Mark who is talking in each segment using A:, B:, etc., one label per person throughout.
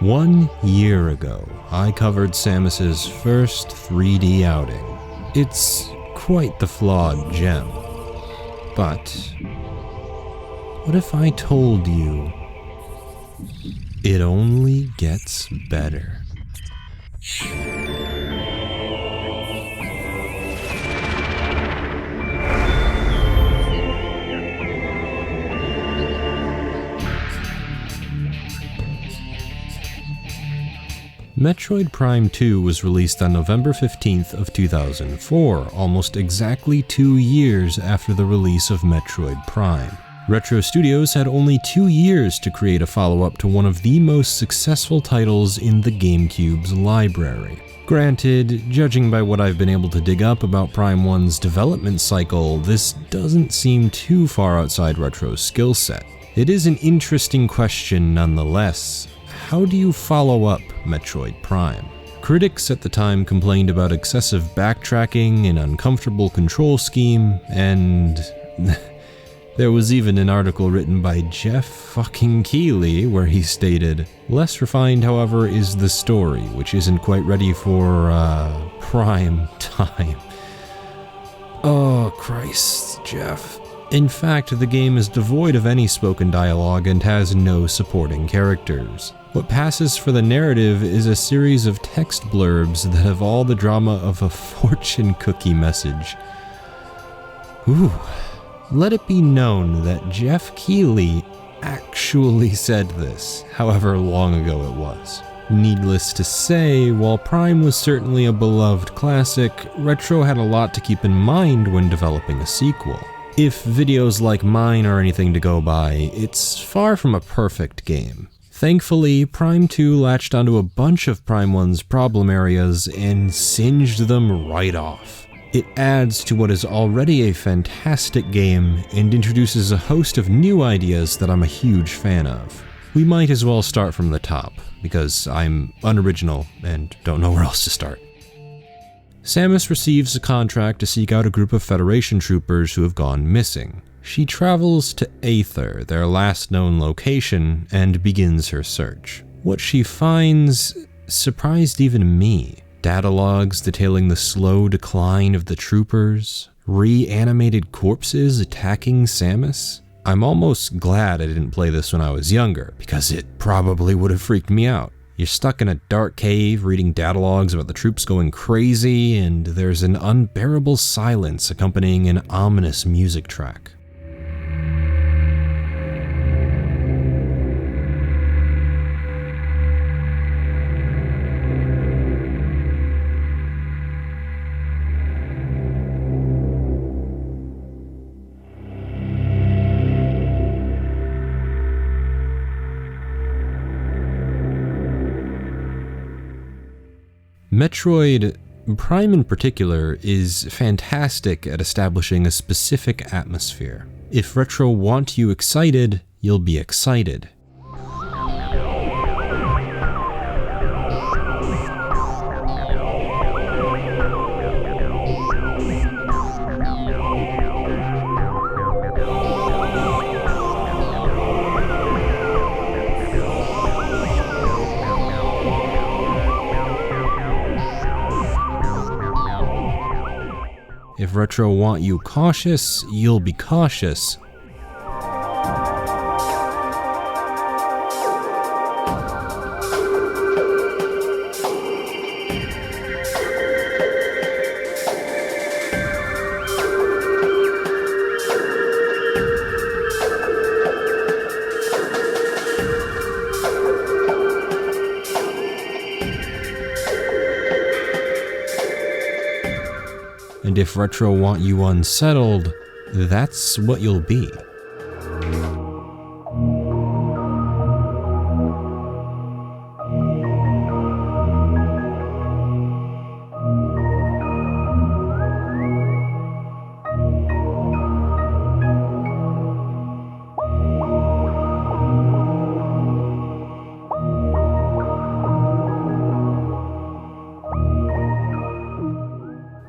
A: 1 year ago, I covered Samus's first 3D outing. It's quite the flawed gem. But what if I told you it only gets better? Metroid Prime 2 was released on November 15th of 2004, almost exactly 2 years after the release of Metroid Prime. Retro Studios had only 2 years to create a follow-up to one of the most successful titles in the GameCube's library. Granted, judging by what I've been able to dig up about Prime 1's development cycle, this doesn't seem too far outside Retro's skill set. It is an interesting question nonetheless. How do you follow up Metroid Prime? Critics at the time complained about excessive backtracking, an uncomfortable control scheme, and there was even an article written by Jeff fucking Keighley where he stated, "Less refined, however, is the story, which isn't quite ready for, prime time." Oh, Christ, Jeff. In fact, the game is devoid of any spoken dialogue and has no supporting characters. What passes for the narrative is a series of text blurbs that have all the drama of a fortune cookie message. Ooh. Let it be known that Jeff Keighley actually said this, however long ago it was. Needless to say, while Prime was certainly a beloved classic, Retro had a lot to keep in mind when developing a sequel. If videos like mine are anything to go by, it's far from a perfect game. Thankfully, Prime 2 latched onto a bunch of Prime 1's problem areas and singed them right off. It adds to what is already a fantastic game and introduces a host of new ideas that I'm a huge fan of. We might as well start from the top, because I'm unoriginal and don't know where else to start. Samus receives a contract to seek out a group of Federation troopers who have gone missing. She travels to Aether, their last known location, and begins her search. What she finds surprised even me. Data logs detailing the slow decline of the troopers, reanimated corpses attacking Samus. I'm almost glad I didn't play this when I was younger, because it probably would have freaked me out. You're stuck in a dark cave reading data logs about the troops going crazy, and there's an unbearable silence accompanying an ominous music track. Metroid Prime in particular is fantastic at establishing a specific atmosphere. If Retro want you excited, you'll be excited. If Retro want you cautious, you'll be cautious. And if Retro want you unsettled, that's what you'll be.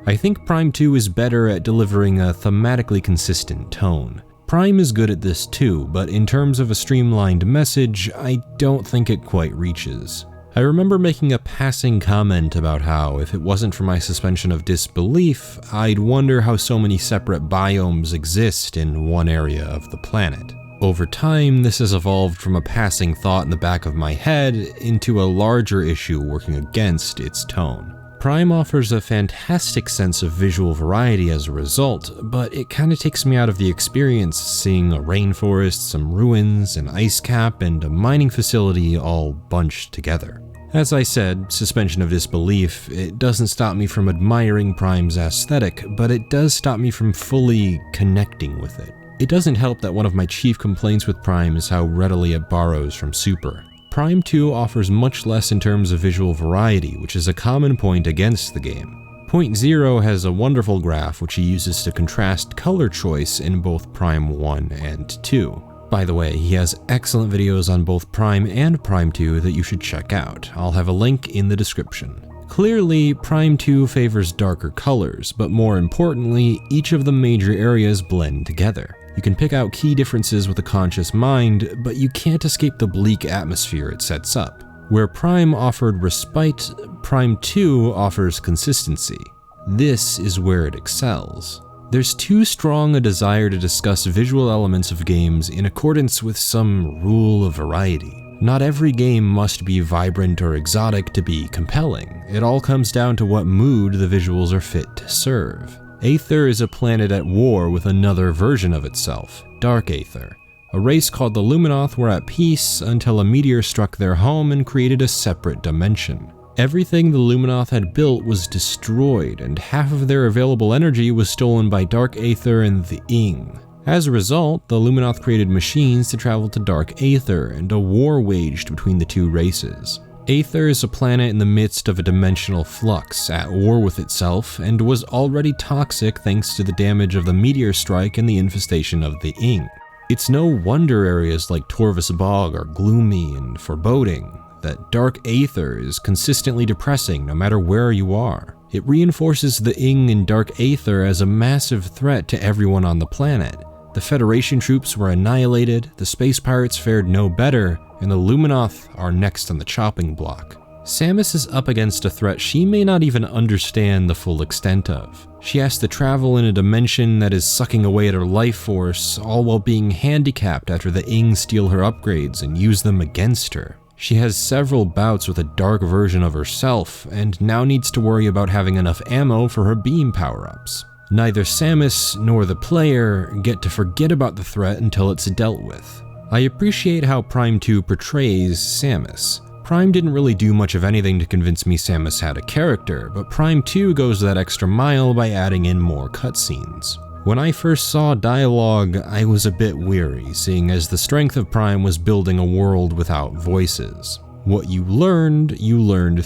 A: I think Prime 2 is better at delivering a thematically consistent tone. Prime is good at this too, but in terms of a streamlined message, I don't think it quite reaches. I remember making a passing comment about how, if it wasn't for my suspension of disbelief, I'd wonder how so many separate biomes exist in one area of the planet. Over time, this has evolved from a passing thought in the back of my head into a larger issue working against its tone. Prime offers a fantastic sense of visual variety as a result, but it kinda takes me out of the experience seeing a rainforest, some ruins, an ice cap, and a mining facility all bunched together. As I said, suspension of disbelief, it doesn't stop me from admiring Prime's aesthetic, but it does stop me from fully connecting with it. It doesn't help that one of my chief complaints with Prime is how readily it borrows from Super. Prime 2 offers much less in terms of visual variety, which is a common point against the game. Point Zero has a wonderful graph which he uses to contrast color choice in both Prime 1 and 2. By the way, he has excellent videos on both Prime and Prime 2 that you should check out. I'll have a link in the description. Clearly, Prime 2 favors darker colors, but more importantly, each of the major areas blend together. You can pick out key differences with a conscious mind, but you can't escape the bleak atmosphere it sets up. Where Prime offered respite, Prime 2 offers consistency. This is where it excels. There's too strong a desire to discuss visual elements of games in accordance with some rule of variety. Not every game must be vibrant or exotic to be compelling. It all comes down to what mood the visuals are fit to serve. Aether is a planet at war with another version of itself, Dark Aether. A race called the Luminoth were at peace until a meteor struck their home and created a separate dimension. Everything the Luminoth had built was destroyed, and half of their available energy was stolen by Dark Aether and the Ing. As a result, the Luminoth created machines to travel to Dark Aether, and a war waged between the two races. Aether is a planet in the midst of a dimensional flux, at war with itself, and was already toxic thanks to the damage of the meteor strike and the infestation of the Ing. It's no wonder areas like Torvus Bog are gloomy and foreboding. That Dark Aether is consistently depressing no matter where you are. It reinforces the Ing in Dark Aether as a massive threat to everyone on the planet. The Federation troops were annihilated, the space pirates fared no better, and the Luminoth are next on the chopping block. Samus is up against a threat she may not even understand the full extent of. She has to travel in a dimension that is sucking away at her life force, all while being handicapped after the Ing steal her upgrades and use them against her. She has several bouts with a dark version of herself, and now needs to worry about having enough ammo for her beam power-ups. Neither Samus nor the player get to forget about the threat until it's dealt with. I appreciate how Prime 2 portrays Samus. Prime didn't really do much of anything to convince me Samus had a character, but Prime 2 goes that extra mile by adding in more cutscenes. When I first saw dialogue, I was a bit weary, seeing as the strength of Prime was building a world without voices. What you learned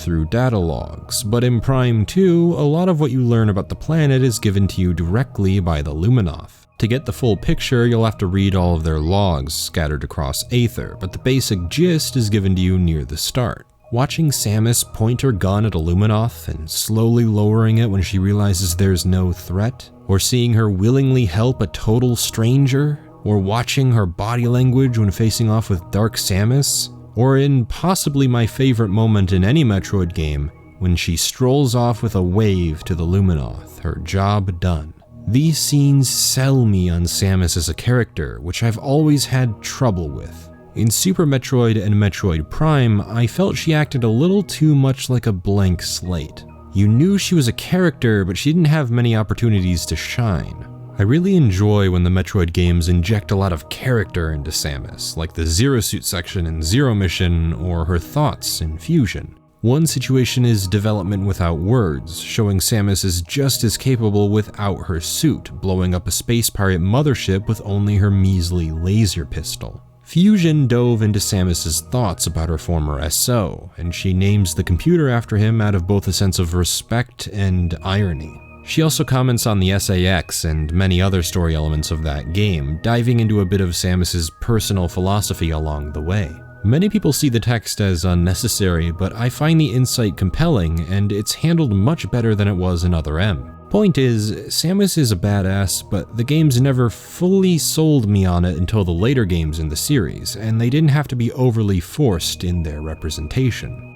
A: through data logs, but in Prime 2, a lot of what you learn about the planet is given to you directly by the Luminoth. To get the full picture, you'll have to read all of their logs scattered across Aether, but the basic gist is given to you near the start. Watching Samus point her gun at a Luminoth and slowly lowering it when she realizes there's no threat, or seeing her willingly help a total stranger, or watching her body language when facing off with Dark Samus, or in possibly my favorite moment in any Metroid game, when she strolls off with a wave to the Luminoth, her job done. These scenes sell me on Samus as a character, which I've always had trouble with. In Super Metroid and Metroid Prime, I felt she acted a little too much like a blank slate. You knew she was a character, but she didn't have many opportunities to shine. I really enjoy when the Metroid games inject a lot of character into Samus, like the Zero Suit section in Zero Mission, or her thoughts in Fusion. One situation is development without words, showing Samus is just as capable without her suit, blowing up a space pirate mothership with only her measly laser pistol. Fusion dove into Samus's thoughts about her former SO, and she names the computer after him out of both a sense of respect and irony. She also comments on the SAX and many other story elements of that game, diving into a bit of Samus's personal philosophy along the way. Many people see the text as unnecessary, but I find the insight compelling, and it's handled much better than it was in Other M. Point is, Samus is a badass, but the games never fully sold me on it until the later games in the series, and they didn't have to be overly forced in their representation.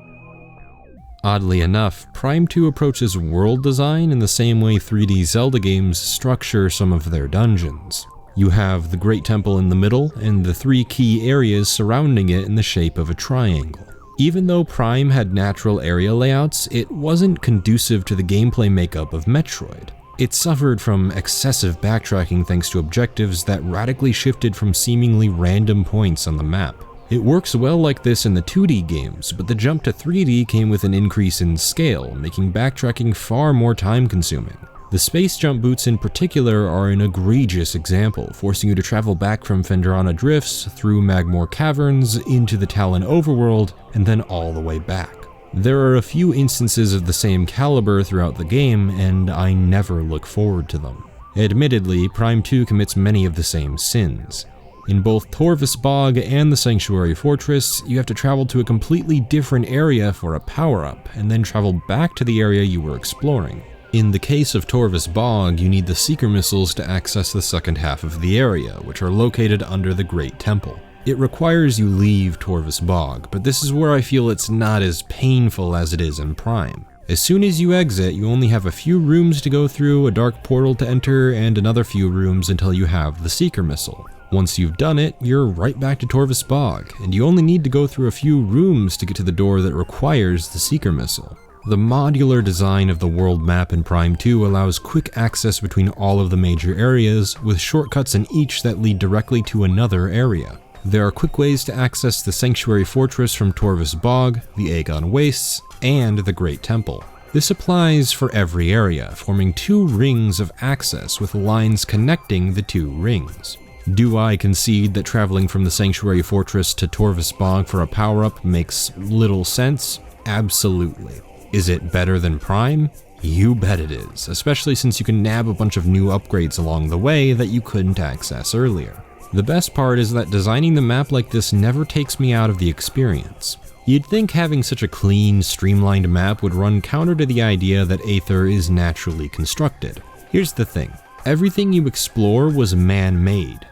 A: Oddly enough, Prime 2 approaches world design in the same way 3D Zelda games structure some of their dungeons. You have the Great Temple in the middle, and the 3 key areas surrounding it in the shape of a triangle. Even though Prime had natural area layouts, it wasn't conducive to the gameplay makeup of Metroid. It suffered from excessive backtracking thanks to objectives that radically shifted from seemingly random points on the map. It works well like this in the 2D games, but the jump to 3D came with an increase in scale, making backtracking far more time-consuming. The space jump boots in particular are an egregious example, forcing you to travel back from Phendrana Drifts, through Magmoor Caverns, into the Talon Overworld, and then all the way back. There are a few instances of the same caliber throughout the game, and I never look forward to them. Admittedly, Prime 2 commits many of the same sins. In both Torvus Bog and the Sanctuary Fortress, you have to travel to a completely different area for a power-up, and then travel back to the area you were exploring. In the case of Torvus Bog, you need the Seeker Missiles to access the second half of the area, which are located under the Great Temple. It requires you leave Torvus Bog, but this is where I feel it's not as painful as it is in Prime. As soon as you exit, you only have a few rooms to go through, a dark portal to enter, and another few rooms until you have the Seeker Missile. Once you've done it, you're right back to Torvus Bog, and you only need to go through a few rooms to get to the door that requires the Seeker Missile. The modular design of the world map in Prime 2 allows quick access between all of the major areas, with shortcuts in each that lead directly to another area. There are quick ways to access the Sanctuary Fortress from Torvus Bog, the Aegon Wastes, and the Great Temple. This applies for every area, forming 2 rings of access with lines connecting the 2 rings. Do I concede that traveling from the Sanctuary Fortress to Torvus Bog for a power-up makes little sense? Absolutely. Is it better than Prime? You bet it is, especially since you can nab a bunch of new upgrades along the way that you couldn't access earlier. The best part is that designing the map like this never takes me out of the experience. You'd think having such a clean, streamlined map would run counter to the idea that Aether is naturally constructed. Here's the thing, everything you explore was man-made.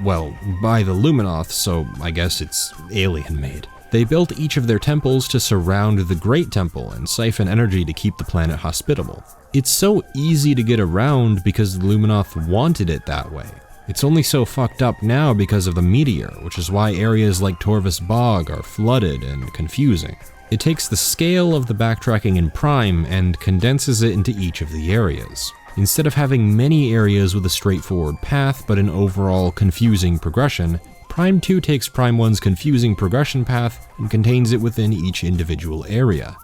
A: Well, by the Luminoth, so I guess it's alien-made. They built each of their temples to surround the Great Temple and siphon energy to keep the planet hospitable. It's so easy to get around because the Luminoth wanted it that way. It's only so fucked up now because of the meteor, which is why areas like Torvus Bog are flooded and confusing. It takes the scale of the backtracking in Prime and condenses it into each of the areas. Instead of having many areas with a straightforward path but an overall confusing progression, Prime 2 takes Prime 1's confusing progression path and contains it within each individual area,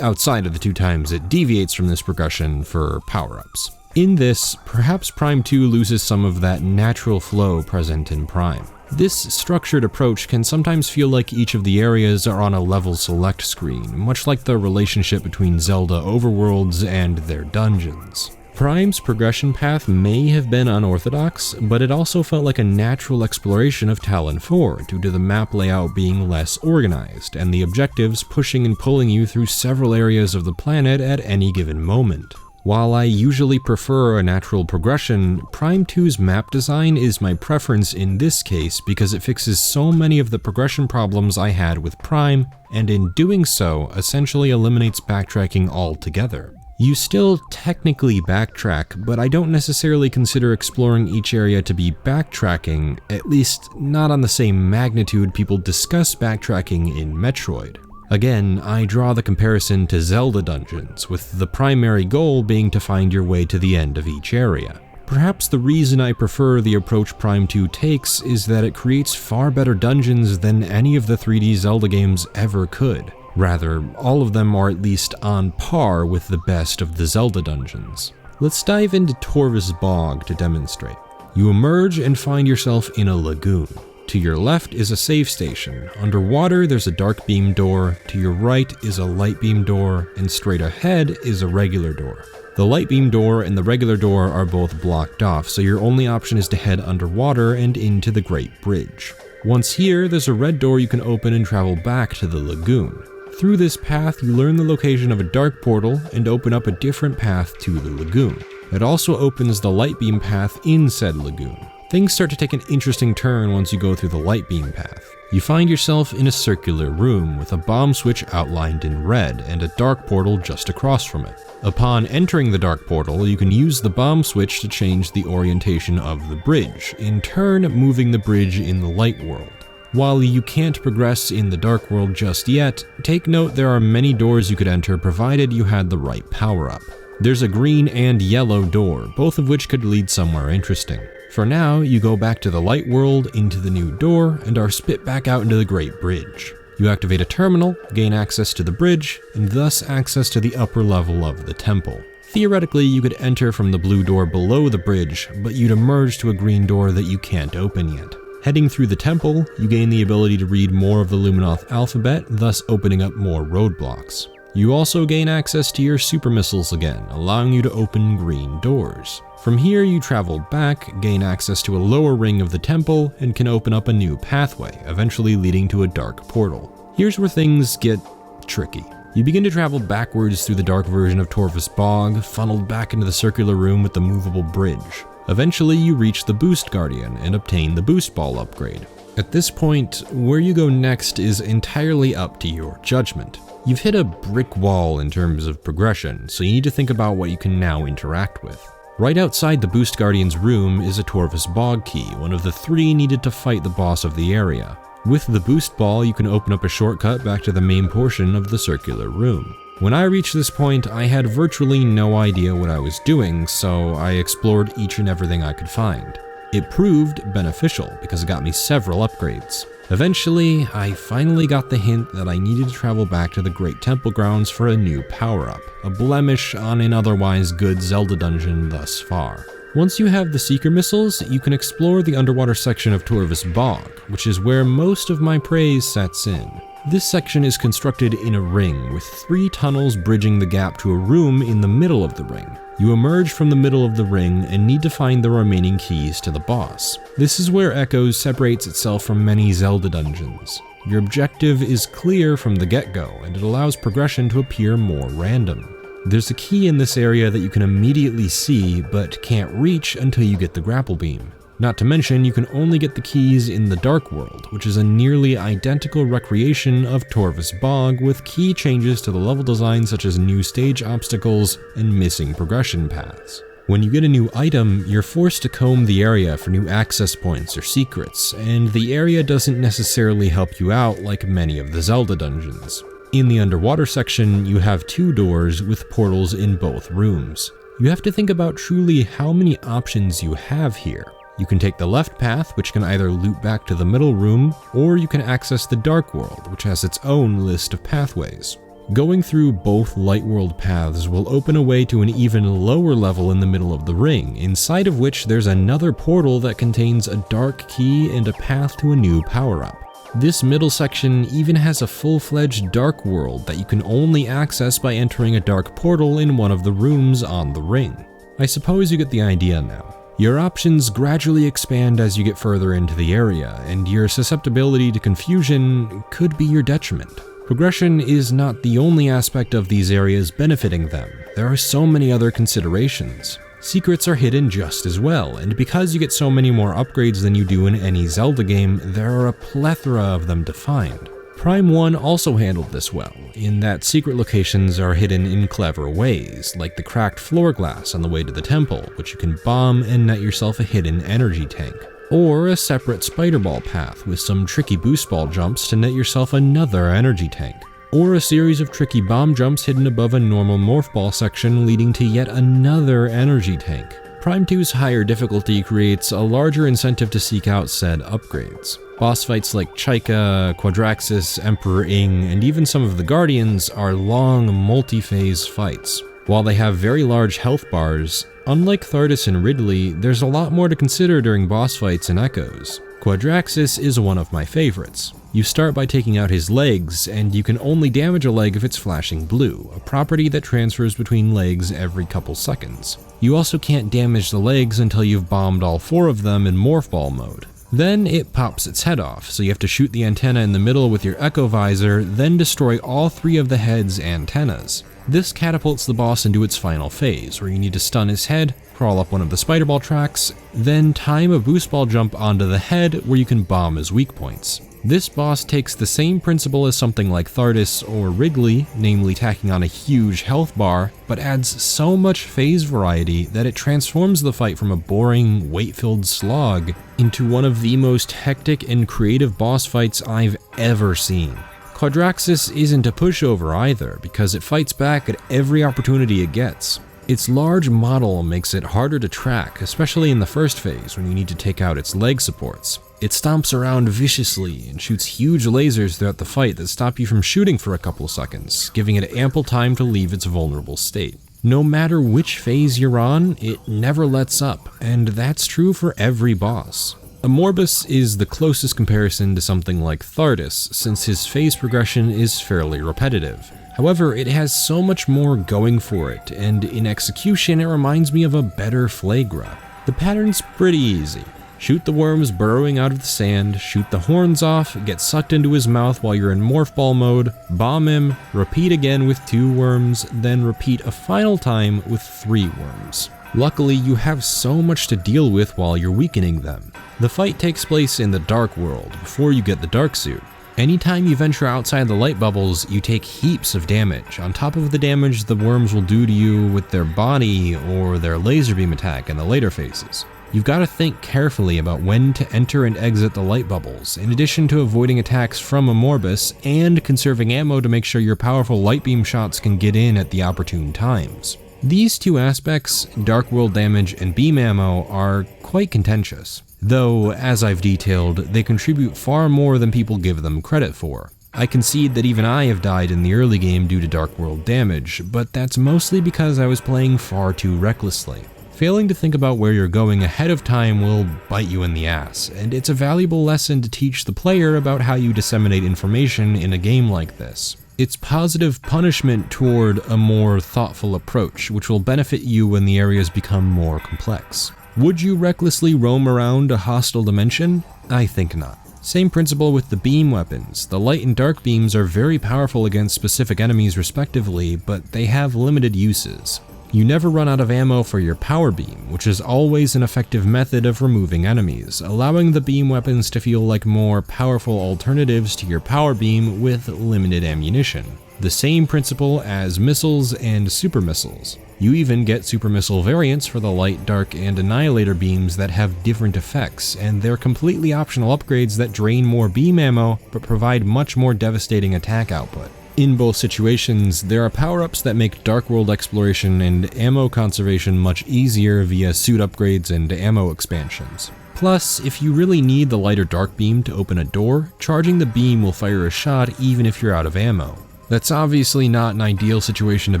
A: outside of the 2 times it deviates from this progression for power-ups. In this, perhaps Prime 2 loses some of that natural flow present in Prime. This structured approach can sometimes feel like each of the areas are on a level select screen, much like the relationship between Zelda overworlds and their dungeons. Prime's progression path may have been unorthodox, but it also felt like a natural exploration of Talon 4 due to the map layout being less organized, and the objectives pushing and pulling you through several areas of the planet at any given moment. While I usually prefer a natural progression, Prime 2's map design is my preference in this case because it fixes so many of the progression problems I had with Prime, and in doing so, essentially eliminates backtracking altogether. You still technically backtrack, but I don't necessarily consider exploring each area to be backtracking, at least not on the same magnitude people discuss backtracking in Metroid. Again, I draw the comparison to Zelda dungeons, with the primary goal being to find your way to the end of each area. Perhaps the reason I prefer the approach Prime 2 takes is that it creates far better dungeons than any of the 3D Zelda games ever could. Rather, all of them are at least on par with the best of the Zelda dungeons. Let's dive into Torvus Bog to demonstrate. You emerge and find yourself in a lagoon. To your left is a save station. Underwater, there's a dark beam door. To your right is a light beam door, and straight ahead is a regular door. The light beam door and the regular door are both blocked off, so your only option is to head underwater and into the Great Bridge. Once here, there's a red door you can open and travel back to the lagoon. Through this path, you learn the location of a dark portal and open up a different path to the lagoon. It also opens the light beam path in said lagoon. Things start to take an interesting turn once you go through the light beam path. You find yourself in a circular room with a bomb switch outlined in red and a dark portal just across from it. Upon entering the dark portal, you can use the bomb switch to change the orientation of the bridge, in turn moving the bridge in the light world. While you can't progress in the dark world just yet, take note there are many doors you could enter provided you had the right power-up. There's a green and yellow door, both of which could lead somewhere interesting. For now, you go back to the light world, into the new door, and are spit back out into the Great Bridge. You activate a terminal, gain access to the bridge, and thus access to the upper level of the temple. Theoretically, you could enter from the blue door below the bridge, but you'd emerge to a green door that you can't open yet. Heading through the temple, you gain the ability to read more of the Luminoth alphabet, thus opening up more roadblocks. You also gain access to your super missiles again, allowing you to open green doors. From here, you travel back, gain access to a lower ring of the temple, and can open up a new pathway, eventually leading to a dark portal. Here's where things get tricky. You begin to travel backwards through the dark version of Torvus Bog, funneled back into the circular room with the movable bridge. Eventually, you reach the Boost Guardian and obtain the Boost Ball upgrade. At this point, where you go next is entirely up to your judgment. You've hit a brick wall in terms of progression, so you need to think about what you can now interact with. Right outside the Boost Guardian's room is a Torvus Bog key, one of the 3 needed to fight the boss of the area. With the Boost Ball, you can open up a shortcut back to the main portion of the circular room. When I reached this point, I had virtually no idea what I was doing, so I explored each and everything I could find. It proved beneficial because it got me several upgrades. Eventually, I finally got the hint that I needed to travel back to the Great Temple Grounds for a new power-up, a blemish on an otherwise good Zelda dungeon thus far. Once you have the Seeker missiles, you can explore the underwater section of Torvus Bog, which is where most of my praise sets in. This section is constructed in a ring, with 3 tunnels bridging the gap to a room in the middle of the ring. You emerge from the middle of the ring and need to find the remaining keys to the boss. This is where Echoes separates itself from many Zelda dungeons. Your objective is clear from the get-go, and it allows progression to appear more random. There's a key in this area that you can immediately see, but can't reach until you get the grapple beam. Not to mention, you can only get the keys in the Dark World, which is a nearly identical recreation of Torvus Bog with key changes to the level design such as new stage obstacles and missing progression paths. When you get a new item, you're forced to comb the area for new access points or secrets, and the area doesn't necessarily help you out like many of the Zelda dungeons. In the underwater section, you have 2 doors with portals in both rooms. You have to think about truly how many options you have here. You can take the left path, which can either loop back to the middle room, or you can access the Dark World, which has its own list of pathways. Going through both Light World paths will open a way to an even lower level in the middle of the ring, inside of which there's another portal that contains a dark key and a path to a new power-up. This middle section even has a full-fledged Dark World that you can only access by entering a dark portal in one of the rooms on the ring. I suppose you get the idea now. Your options gradually expand as you get further into the area, and your susceptibility to confusion could be your detriment. Progression is not the only aspect of these areas benefiting them. There are so many other considerations. Secrets are hidden just as well, and because you get so many more upgrades than you do in any Zelda game, there are a plethora of them to find. Prime 1 also handled this well, in that secret locations are hidden in clever ways, like the cracked floor glass on the way to the temple, which you can bomb and net yourself a hidden energy tank. Or a separate spider ball path with some tricky boost ball jumps to net yourself another energy tank. Or a series of tricky bomb jumps hidden above a normal morph ball section leading to yet another energy tank. Prime 2's higher difficulty creates a larger incentive to seek out said upgrades. Boss fights like Chika, Quadraxis, Emperor Ing, and even some of the Guardians are long, multi-phase fights. While they have very large health bars, unlike Thardus and Ridley, there's a lot more to consider during boss fights and Echoes. Quadraxis is one of my favorites. You start by taking out his legs, and you can only damage a leg if it's flashing blue, a property that transfers between legs every couple seconds. You also can't damage the legs until you've bombed all 4 of them in Morph Ball mode. Then it pops its head off, so you have to shoot the antenna in the middle with your echo visor, then destroy all 3 of the head's antennas. This catapults the boss into its final phase, where you need to stun his head, crawl up one of the spider ball tracks, then time a boost ball jump onto the head where you can bomb his weak points. This boss takes the same principle as something like Torvus or Wrigley, namely tacking on a huge health bar, but adds so much phase variety that it transforms the fight from a boring, weight-filled slog into one of the most hectic and creative boss fights I've ever seen. Quadraxis isn't a pushover either, because it fights back at every opportunity it gets. Its large model makes it harder to track, especially in the first phase when you need to take out its leg supports. It stomps around viciously and shoots huge lasers throughout the fight that stop you from shooting for a couple seconds, giving it ample time to leave its vulnerable state. No matter which phase you're on, it never lets up, and that's true for every boss. Amorbus is the closest comparison to something like Torvus, since his phase progression is fairly repetitive. However, it has so much more going for it, and in execution it reminds me of a better Flagra. The pattern's pretty easy. Shoot the worms burrowing out of the sand, shoot the horns off, get sucked into his mouth while you're in morph ball mode, bomb him, repeat again with 2 worms, then repeat a final time with 3 worms. Luckily, you have so much to deal with while you're weakening them. The fight takes place in the Dark World, before you get the Dark Suit. Anytime you venture outside the light bubbles, you take heaps of damage, on top of the damage the worms will do to you with their body or their laser beam attack in the later phases. You've got to think carefully about when to enter and exit the light bubbles, in addition to avoiding attacks from Amorbus and conserving ammo to make sure your powerful light beam shots can get in at the opportune times. These 2 aspects, Dark World damage and beam ammo, are quite contentious, though, as I've detailed, they contribute far more than people give them credit for. I concede that even I have died in the early game due to Dark World damage, but that's mostly because I was playing far too recklessly. Failing to think about where you're going ahead of time will bite you in the ass, and it's a valuable lesson to teach the player about how you disseminate information in a game like this. It's positive punishment toward a more thoughtful approach, which will benefit you when the areas become more complex. Would you recklessly roam around a hostile dimension? I think not. Same principle with the beam weapons. The light and dark beams are very powerful against specific enemies respectively, but they have limited uses. You never run out of ammo for your power beam, which is always an effective method of removing enemies, allowing the beam weapons to feel like more powerful alternatives to your power beam with limited ammunition. The same principle as missiles and super missiles. You even get super missile variants for the light, dark, and annihilator beams that have different effects, and they're completely optional upgrades that drain more beam ammo but provide much more devastating attack output. In both situations, there are power-ups that make Dark World exploration and ammo conservation much easier via suit upgrades and ammo expansions. Plus, if you really need the light or dark beam to open a door, charging the beam will fire a shot even if you're out of ammo. That's obviously not an ideal situation to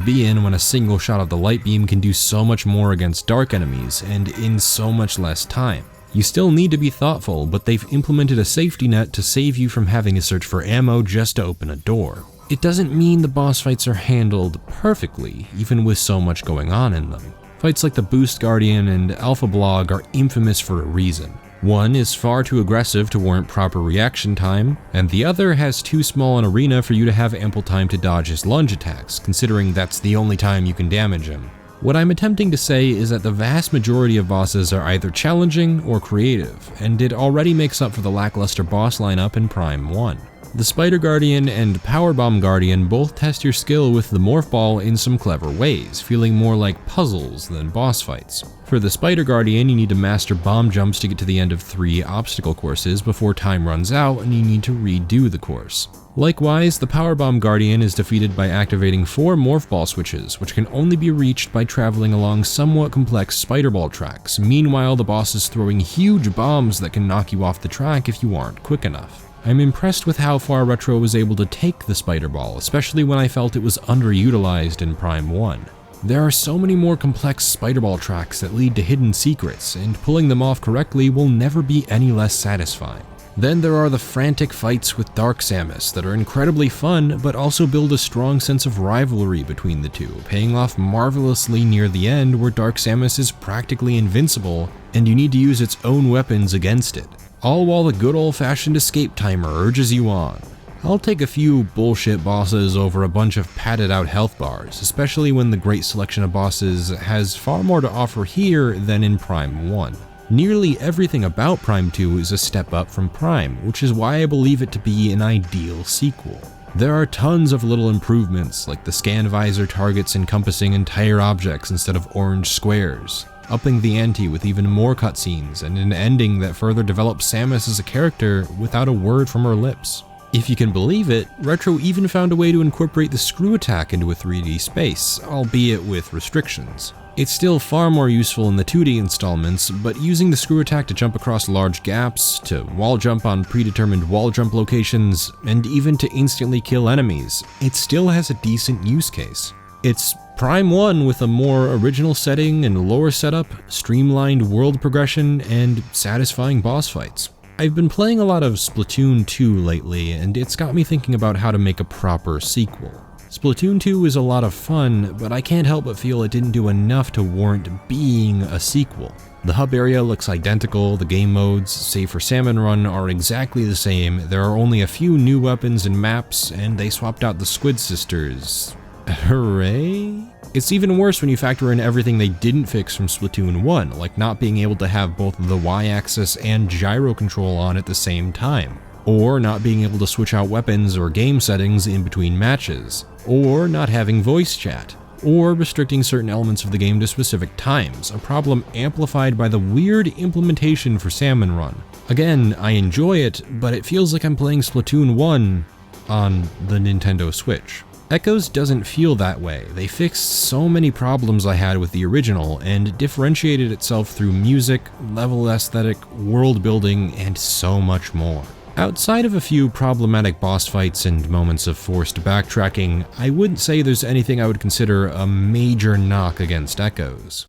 A: be in when a single shot of the light beam can do so much more against dark enemies and in so much less time. You still need to be thoughtful, but they've implemented a safety net to save you from having to search for ammo just to open a door. It doesn't mean the boss fights are handled perfectly, even with so much going on in them. Fights like the Boost Guardian and Alpha Blog are infamous for a reason. One is far too aggressive to warrant proper reaction time, and the other has too small an arena for you to have ample time to dodge his lunge attacks, considering that's the only time you can damage him. What I'm attempting to say is that the vast majority of bosses are either challenging or creative, and it already makes up for the lackluster boss lineup in Prime 1. The Spider Guardian and Power Bomb Guardian both test your skill with the Morph Ball in some clever ways, feeling more like puzzles than boss fights. For the Spider Guardian, you need to master bomb jumps to get to the end of 3 obstacle courses before time runs out and you need to redo the course. Likewise, the Power Bomb Guardian is defeated by activating 4 Morph Ball switches, which can only be reached by traveling along somewhat complex Spider Ball tracks. Meanwhile, the boss is throwing huge bombs that can knock you off the track if you aren't quick enough. I'm impressed with how far Retro was able to take the Spider Ball, especially when I felt it was underutilized in Prime 1. There are so many more complex Spider Ball tracks that lead to hidden secrets, and pulling them off correctly will never be any less satisfying. Then there are the frantic fights with Dark Samus that are incredibly fun, but also build a strong sense of rivalry between the two, paying off marvelously near the end where Dark Samus is practically invincible, and you need to use its own weapons against it. all while the good old-fashioned escape timer urges you on. I'll take a few bullshit bosses over a bunch of padded out health bars, especially when the great selection of bosses has far more to offer here than in Prime 1. Nearly everything about Prime 2 is a step up from Prime, which is why I believe it to be an ideal sequel. There are tons of little improvements, like the scan visor targets encompassing entire objects instead of orange squares, upping the ante with even more cutscenes, and an ending that further develops Samus as a character without a word from her lips. If you can believe it, Retro even found a way to incorporate the screw attack into a 3D space, albeit with restrictions. It's still far more useful in the 2D installments, but using the screw attack to jump across large gaps, to wall jump on predetermined wall jump locations, and even to instantly kill enemies, it still has a decent use case. It's Prime 1 with a more original setting and lore setup, streamlined world progression, and satisfying boss fights. I've been playing a lot of Splatoon 2 lately, and it's got me thinking about how to make a proper sequel. Splatoon 2 is a lot of fun, but I can't help but feel it didn't do enough to warrant being a sequel. The hub area looks identical, the game modes, save for Salmon Run, are exactly the same, there are only a few new weapons and maps, and they swapped out the Squid Sisters. Hooray? It's even worse when you factor in everything they didn't fix from Splatoon 1, like not being able to have both the Y-axis and gyro control on at the same time, or not being able to switch out weapons or game settings in between matches, or not having voice chat, or restricting certain elements of the game to specific times, a problem amplified by the weird implementation for Salmon Run. Again, I enjoy it, but it feels like I'm playing Splatoon 1 on the Nintendo Switch. Echoes doesn't feel that way. They fixed so many problems I had with the original and differentiated itself through music, level aesthetic, world building, and so much more. Outside of a few problematic boss fights and moments of forced backtracking, I wouldn't say there's anything I would consider a major knock against Echoes.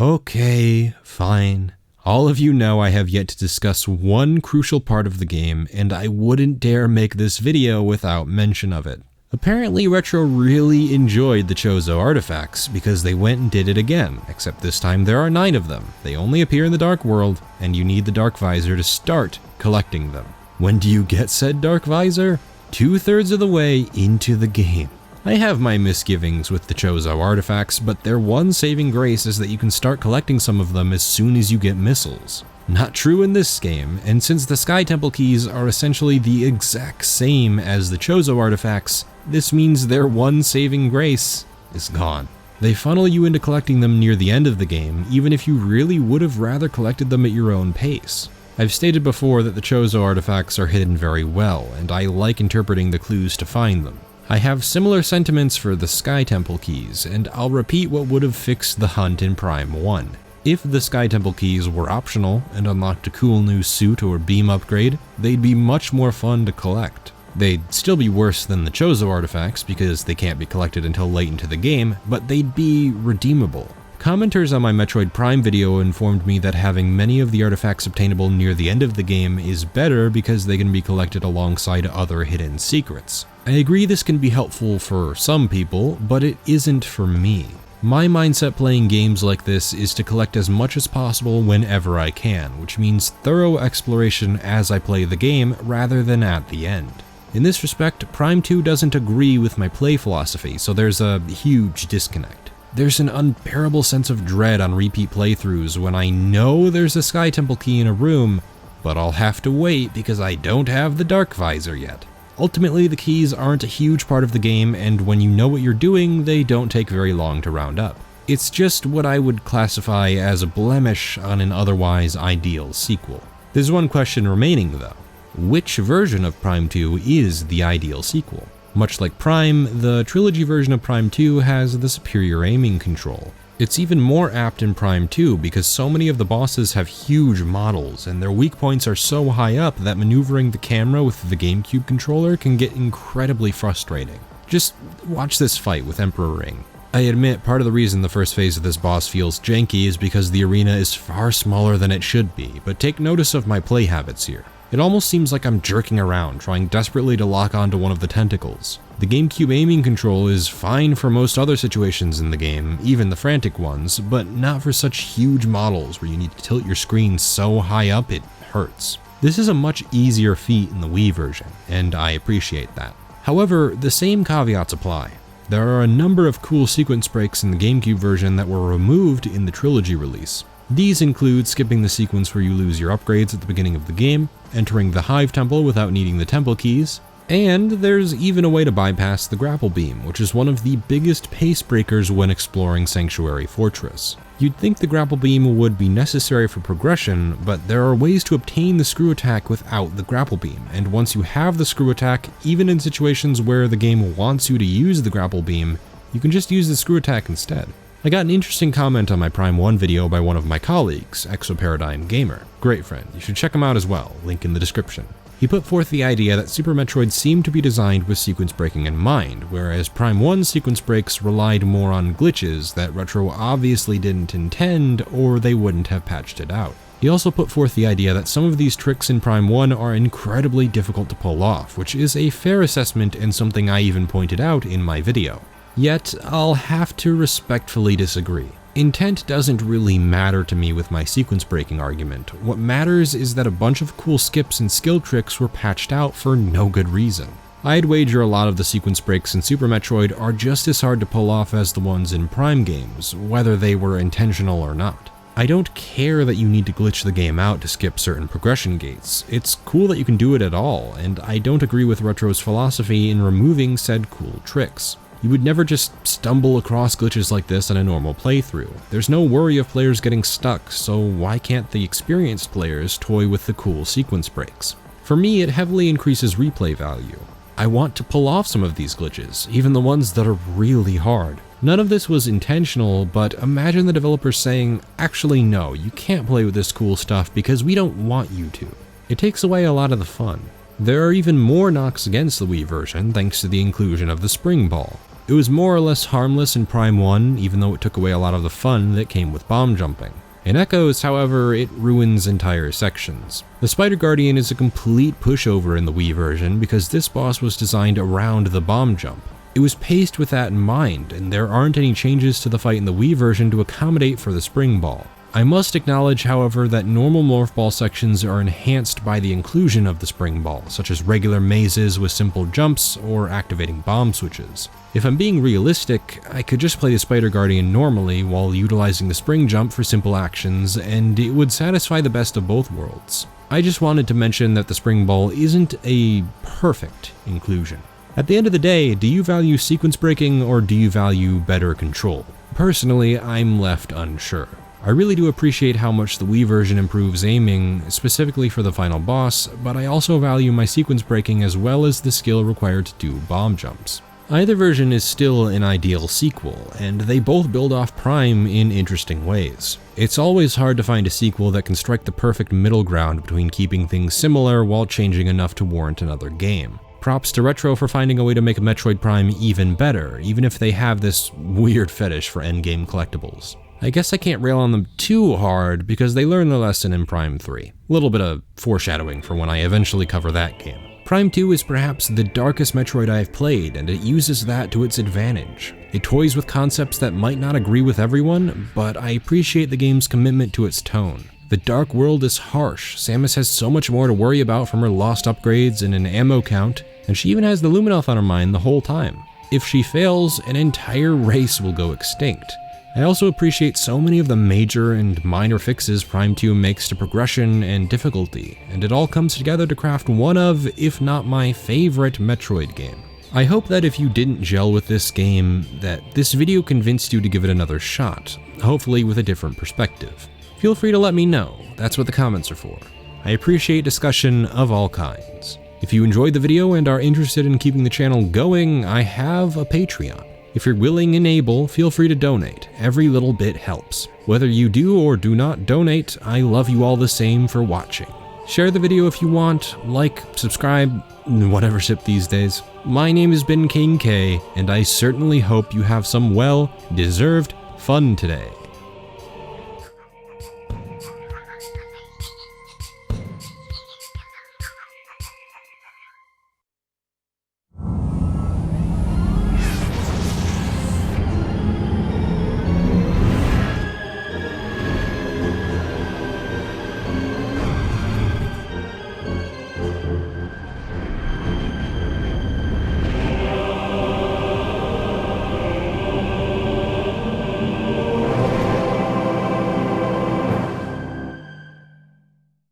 A: Okay, fine. All of you know I have yet to discuss one crucial part of the game, and I wouldn't dare make this video without mention of it. Apparently Retro really enjoyed the Chozo artifacts, because they went and did it again, except this time there are 9 of them. They only appear in the Dark World, and you need the Dark Visor to start collecting them. When do you get said Dark Visor? 2/3 of the way into the game. I have my misgivings with the Chozo artifacts, but their one saving grace is that you can start collecting some of them as soon as you get missiles. Not true in this game, and since the Sky Temple keys are essentially the exact same as the Chozo artifacts, this means their one saving grace is gone. They funnel you into collecting them near the end of the game, even if you really would have rather collected them at your own pace. I've stated before that the Chozo artifacts are hidden very well, and I like interpreting the clues to find them. I have similar sentiments for the Sky Temple keys, and I'll repeat what would have fixed the hunt in Prime 1. If the Sky Temple keys were optional and unlocked a cool new suit or beam upgrade, they'd be much more fun to collect. They'd still be worse than the Chozo artifacts because they can't be collected until late into the game, but they'd be redeemable. Commenters on my Metroid Prime video informed me that having many of the artifacts obtainable near the end of the game is better because they can be collected alongside other hidden secrets. I agree this can be helpful for some people, but it isn't for me. My mindset playing games like this is to collect as much as possible whenever I can, which means thorough exploration as I play the game rather than at the end. In this respect, Prime 2 doesn't agree with my play philosophy, so there's a huge disconnect. There's an unbearable sense of dread on repeat playthroughs when I know there's a Sky Temple key in a room, but I'll have to wait because I don't have the Dark Visor yet. Ultimately, the keys aren't a huge part of the game, and when you know what you're doing, they don't take very long to round up. It's just what I would classify as a blemish on an otherwise ideal sequel. There's one question remaining though. Which version of Prime 2 is the ideal sequel? Much like Prime, the trilogy version of Prime 2 has the superior aiming control. It's even more apt in Prime 2 because so many of the bosses have huge models, and their weak points are so high up that maneuvering the camera with the GameCube controller can get incredibly frustrating. Just watch this fight with Emperor Ring. I admit part of the reason the first phase of this boss feels janky is because the arena is far smaller than it should be, but take notice of my play habits here. It almost seems like I'm jerking around, trying desperately to lock onto one of the tentacles. The GameCube aiming control is fine for most other situations in the game, even the frantic ones, but not for such huge models where you need to tilt your screen so high up it hurts. This is a much easier feat in the Wii version, and I appreciate that. However, the same caveats apply. There are a number of cool sequence breaks in the GameCube version that were removed in the Trilogy release. These include skipping the sequence where you lose your upgrades at the beginning of the game, entering the Hive Temple without needing the temple keys, and there's even a way to bypass the grapple beam, which is one of the biggest pace breakers when exploring Sanctuary Fortress. You'd think the grapple beam would be necessary for progression, but there are ways to obtain the screw attack without the grapple beam, and once you have the screw attack, even in situations where the game wants you to use the grapple beam, you can just use the screw attack instead. I got an interesting comment on my Prime 1 video by one of my colleagues, Exoparadigm Gamer. Great friend, you should check him out as well, link in the description. He put forth the idea that Super Metroid seemed to be designed with sequence breaking in mind, whereas Prime 1 sequence breaks relied more on glitches that Retro obviously didn't intend, or they wouldn't have patched it out. He also put forth the idea that some of these tricks in Prime 1 are incredibly difficult to pull off, which is a fair assessment and something I even pointed out in my video. Yet, I'll have to respectfully disagree. Intent doesn't really matter to me with my sequence breaking argument. What matters is that a bunch of cool skips and skill tricks were patched out for no good reason. I'd wager a lot of the sequence breaks in Super Metroid are just as hard to pull off as the ones in Prime games, whether they were intentional or not. I don't care that you need to glitch the game out to skip certain progression gates. It's cool that you can do it at all, and I don't agree with Retro's philosophy in removing said cool tricks. You would never just stumble across glitches like this in a normal playthrough. There's no worry of players getting stuck, so why can't the experienced players toy with the cool sequence breaks? For me, it heavily increases replay value. I want to pull off some of these glitches, even the ones that are really hard. None of this was intentional, but imagine the developers saying, actually no, you can't play with this cool stuff because we don't want you to. It takes away a lot of the fun. There are even more knocks against the Wii version thanks to the inclusion of the spring ball. It was more or less harmless in Prime 1, even though it took away a lot of the fun that came with bomb jumping. In Echoes, however, it ruins entire sections. The Spider Guardian is a complete pushover in the Wii version because this boss was designed around the bomb jump. It was paced with that in mind, and there aren't any changes to the fight in the Wii version to accommodate for the spring ball. I must acknowledge, however, that normal Morph Ball sections are enhanced by the inclusion of the spring ball, such as regular mazes with simple jumps or activating bomb switches. If I'm being realistic, I could just play the Spider Guardian normally while utilizing the spring jump for simple actions, and it would satisfy the best of both worlds. I just wanted to mention that the spring ball isn't a perfect inclusion. At the end of the day, do you value sequence breaking or do you value better control? Personally, I'm left unsure. I really do appreciate how much the Wii version improves aiming, specifically for the final boss, but I also value my sequence breaking as well as the skill required to do bomb jumps. Either version is still an ideal sequel, and they both build off Prime in interesting ways. It's always hard to find a sequel that can strike the perfect middle ground between keeping things similar while changing enough to warrant another game. Props to Retro for finding a way to make Metroid Prime even better, even if they have this weird fetish for endgame collectibles. I guess I can't rail on them too hard because they learned their lesson in Prime 3. A little bit of foreshadowing for when I eventually cover that game. Prime 2 is perhaps the darkest Metroid I've played, and it uses that to its advantage. It toys with concepts that might not agree with everyone, but I appreciate the game's commitment to its tone. The dark world is harsh, Samus has so much more to worry about from her lost upgrades and an ammo count, and she even has the Luminoth on her mind the whole time. If she fails, an entire race will go extinct. I also appreciate so many of the major and minor fixes Prime 2 makes to progression and difficulty, and it all comes together to craft one of, if not my favorite Metroid game. I hope that if you didn't gel with this game, that this video convinced you to give it another shot, hopefully with a different perspective. Feel free to let me know, that's what the comments are for. I appreciate discussion of all kinds. If you enjoyed the video and are interested in keeping the channel going, I have a Patreon. If you're willing and able, feel free to donate. Every little bit helps. Whether you do or do not donate, I love you all the same for watching. Share the video if you want, like, subscribe, whatever ship these days. My name has been KingK, and I certainly hope you have some well-deserved fun today.